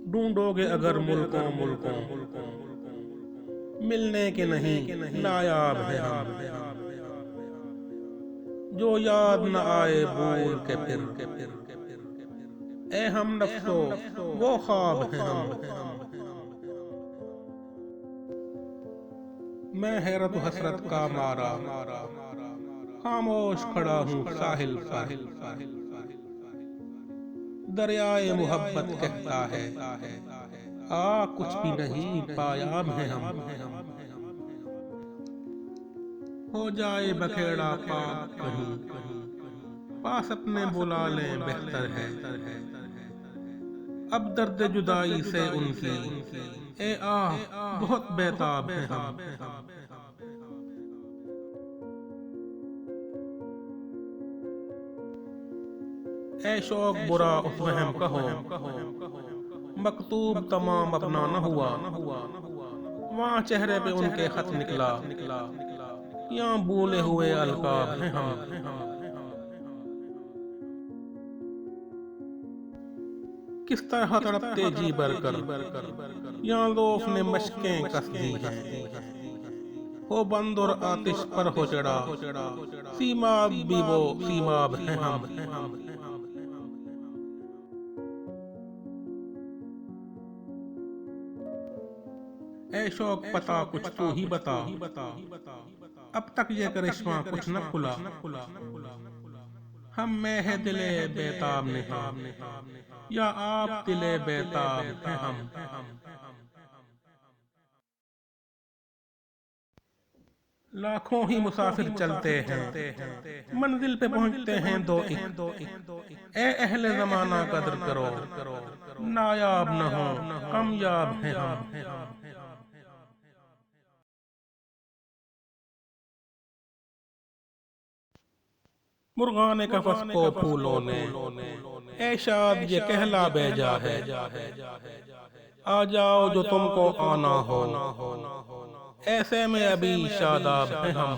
ढूंढोगे अगर मुल्कों मुल्कों, मिलने के नहीं नायाब हैं हम। जो याद न आए भूल के फिर, ए हम नफ्सो वो ख्वाब हैं हम। मैं हैरत हसरत का मारा खामोश खड़ा हूँ साहिल पर। दरियाए मोहब्बत कहता है कुछ भी नहीं पायाब हैं हम। हो जाए बखेड़ा पाप कहीं, पास अपने बुला लें बेहतर है। अब दर्द जुदाई से उनकी ए बहुत बेताब हैं हम। ए शौक बुरा उस वहम कहो, मकतूब तमाम अपना न हुआ। वहाँ चेहरे पे उनके खत निकला, यहाँ भूले हुए अलकाब हैं हम। किस तरह तड़पते जी भरकर यहाँ लोफ ने मशकें कस दी हैं। हो बंद और आतिश पर हो चढ़ा, सीमाब भी वो सीमाब हैं हम। ए शौक पता कुछ तू ही बता, अब तक ये करिश्मा कुछ न खुला। हम में है दिले बेताब नहीं, या आप दिले बेताब हैं हम। लाखों ही मुसाफिर चलते हैं, मंजिल पे पहुंचते हैं दो एक। ए अहले जमाना कदर करो, नायाब न हो कामयाब हैं हम। मुर्गाने कफस को फूलों ने ए शाद ये कहला भेजा है। आ जाओ जो तुमको आना हो, ऐसे में अभी शादाब हैं हम।